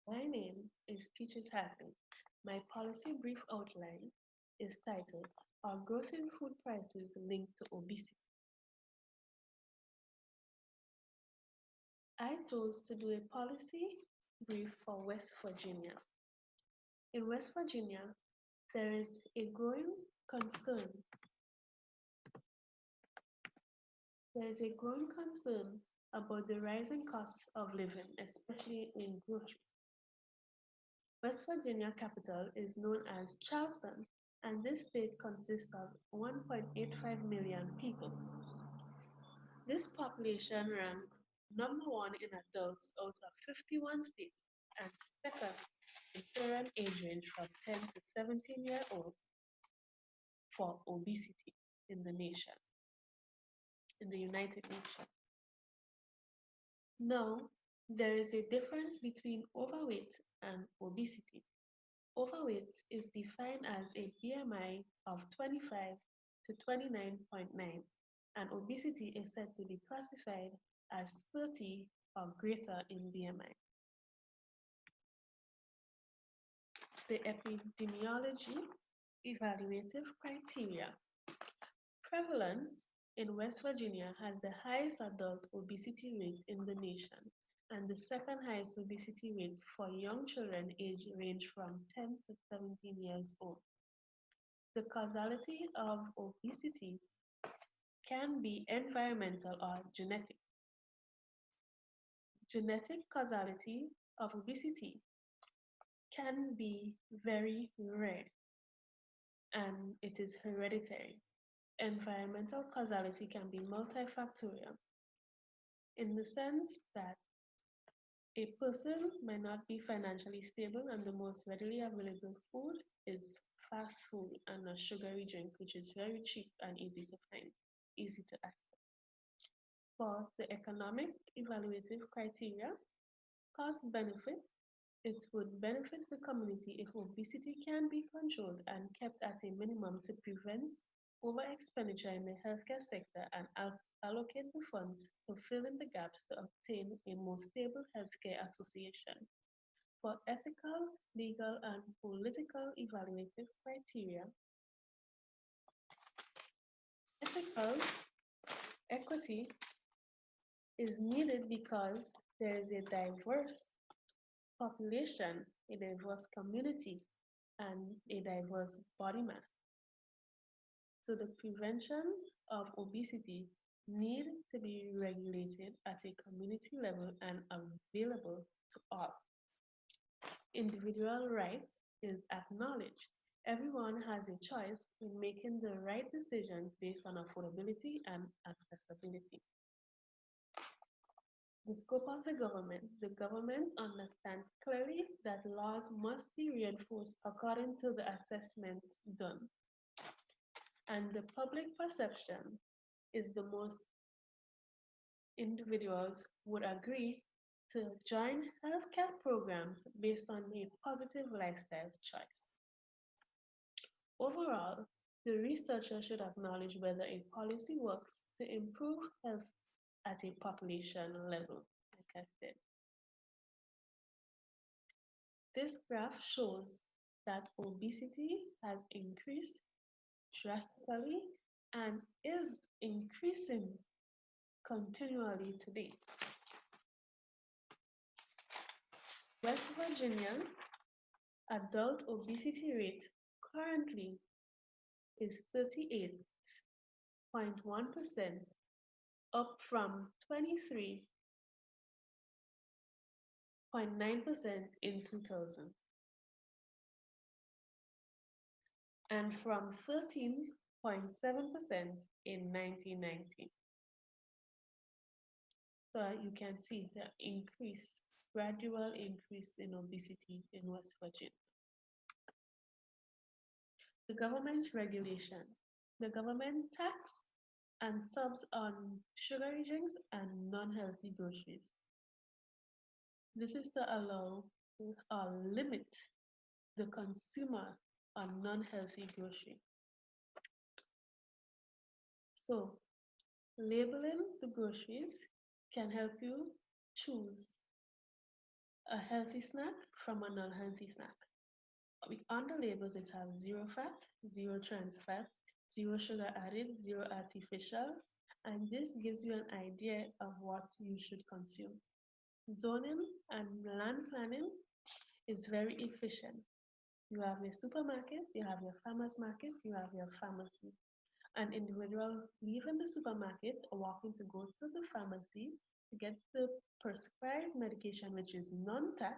My name is Peaches Hagley. My policy brief outline is titled Are Growth in Food Prices Linked to Obesity? I chose to do a policy brief for West Virginia. In West Virginia, there is a growing concern. There is a growing concern about the rising costs of living, especially in groceries. West Virginia capital is known as Charleston, and this state consists of 1.85 million people. This population ranks number one in adults out of 51 states and second in children age range from 10 to 17-year-old for obesity in the nation, in the United Nations. Now, there is a difference between overweight and obesity. Overweight is defined as a BMI of 25 to 29.9, and obesity is said to be classified as 30 or greater in BMI. The epidemiology evaluative criteria. Prevalence in West Virginia has the highest adult obesity rate in the nation and the second highest obesity rate for young children age range from 10 to 17 years old. The causality of obesity can be environmental or genetic. Genetic causality of obesity can be very rare and it is hereditary. Environmental causality can be multifactorial in the sense that a person may not be financially stable and the most readily available food is fast food and a sugary drink, which is very cheap and easy to find, easy to access. For the economic evaluative criteria, cost benefit, it would benefit the community if obesity can be controlled and kept at a minimum to prevent over expenditure in the healthcare sector and allocate the funds to fill in the gaps to obtain a more stable healthcare association. For ethical, legal, and political evaluative criteria, ethical equity is needed because there is a diverse population, a diverse community, and a diverse body mass. So the prevention of obesity need to be regulated at a community level and available to all. Individual rights is acknowledged. Everyone has a choice in making the right decisions based on affordability and accessibility. The scope of the government understands clearly that laws must be reinforced according to the assessments done. And the public perception is the most individuals would agree to join healthcare programs based on a positive lifestyle choice. Overall, the researcher should acknowledge whether a policy works to improve health at a population level, like I said. This graph shows that obesity has increased drastically and is increasing continually today. West Virginia adult obesity rate currently is 38.1%, up from 23.9% in 2000 and from 13.7% in 1990. So you can see the gradual increase in obesity in West Virginia. The government regulations. The government tax and subs on sugary drinks and non-healthy groceries. This is to allow or limit the consumer on non-healthy grocery. So labeling the groceries can help you choose a healthy snack from an unhealthy snack. On the labels, it has zero fat, zero trans fat, zero sugar added, zero artificial, and this gives you an idea of what you should consume. Zoning and land planning is very efficient. You have your supermarket, you have your farmers market, you have your pharmacy. An individual leaving the supermarket or walking to go to the pharmacy to get the prescribed medication, which is non-tax,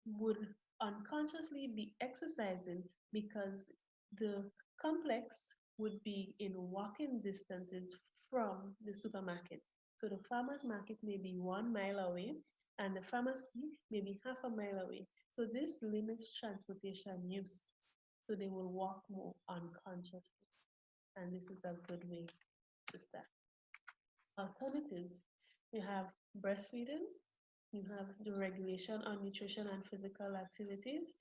would unconsciously be exercising because the complex would be in walking distances from the supermarket. So the farmer's market may be 1 mile away and the pharmacy may be half a mile away. So this limits transportation use. So they will walk more unconsciously. And this is a good way to start. Alternatives, you have breastfeeding, you have the regulation on nutrition and physical activities.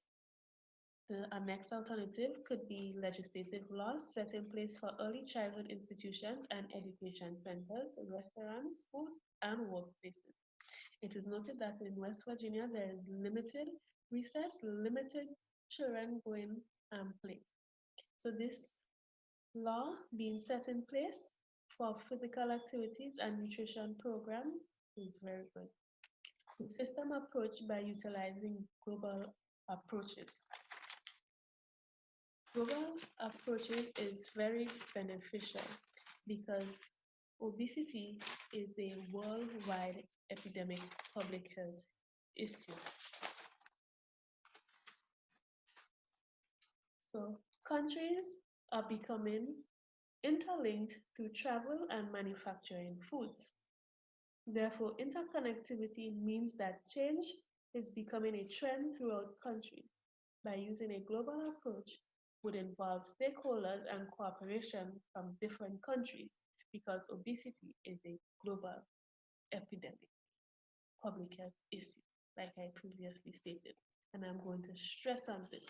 A next alternative could be legislative laws set in place for early childhood institutions and education centers, restaurants, schools, and workplaces. It is noted that in West Virginia there is limited research, limited children going and play. So this law being set in place for physical activities and nutrition program is very good. The system approach by utilizing global approaches. Global approaches is very beneficial because obesity is a worldwide epidemic public health issue. So countries are becoming interlinked through travel and manufacturing foods. Therefore, interconnectivity means that change is becoming a trend throughout countries. By using a global approach would involve stakeholders and cooperation from different countries because obesity is a global epidemic, public health issue, like I previously stated. And I'm going to stress on this.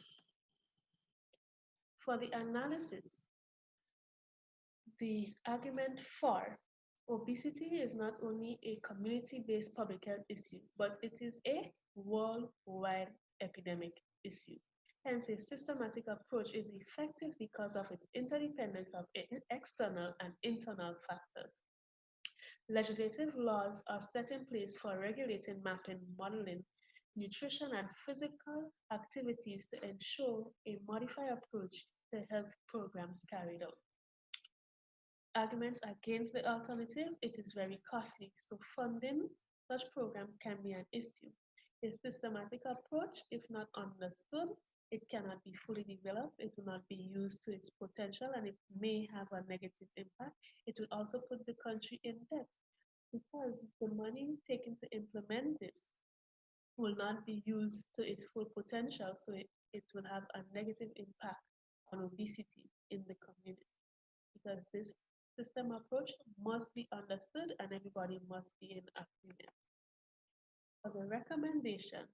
For the analysis, the argument for obesity is not only a community-based public health issue, but it is a worldwide epidemic issue. Hence, a systematic approach is effective because of its interdependence of external and internal factors. Legislative laws are set in place for regulating, mapping, modeling, nutrition, and physical activities to ensure a modified approach to health programs carried out. Arguments against the alternative, it is very costly, so funding such program can be an issue. A systematic approach, if not understood, it cannot be fully developed, it will not be used to its potential, and it may have a negative impact. It will also put the country in debt because the money taken to implement this will not be used to its full potential, so it will have a negative impact on obesity in the community because this system approach must be understood and everybody must be in agreement. For the recommendation,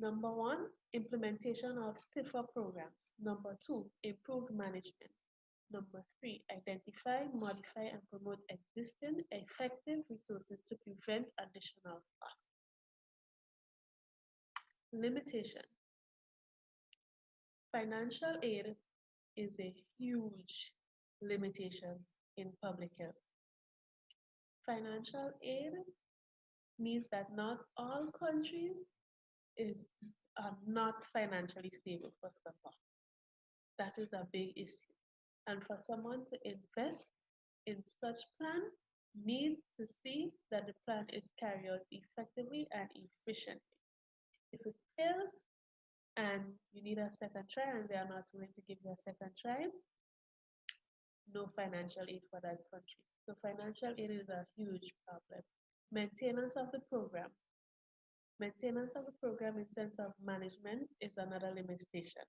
number 1, implementation of stiffer programs. Number 2, improved management. Number 3, identify, modify, and promote existing effective resources to prevent additional costs. Limitation. Financial aid is a huge limitation in public health. Financial aid means that not all countries are not financially stable, first of all. That is a big issue. And for someone to invest in such plan, need to see that the plan is carried out effectively and efficiently. If it fails and you need a second try and they are not willing to give you a second try, no financial aid for that country. So financial aid is a huge problem. Maintenance of the program. Maintenance of the program in sense of management is another limitation.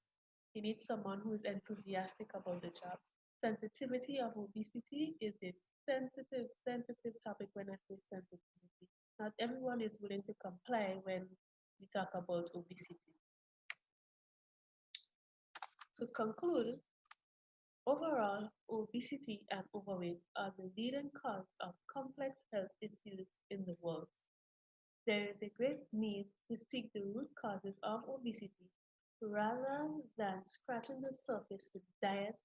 You need someone who is enthusiastic about the job. Sensitivity of obesity is a sensitive topic when I say sensitivity. Not everyone is willing to comply when we talk about obesity. To conclude, overall, obesity and overweight are the leading cause of complex health issues in the world. There is a great need to seek the root causes of obesity rather than scratching the surface with diet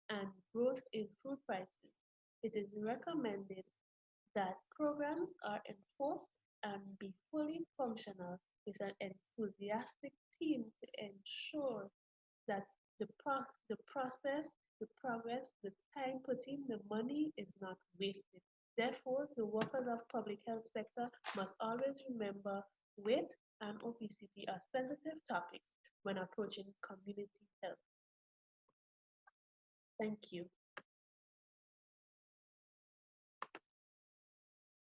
and growth in food prices. It is recommended that programs are enforced and be fully functional with an enthusiastic team to ensure that the process, the progress, the time put in, the money is not wasted. Therefore, the workers of public health sector must always remember weight and obesity are sensitive topics when approaching community health. Thank you.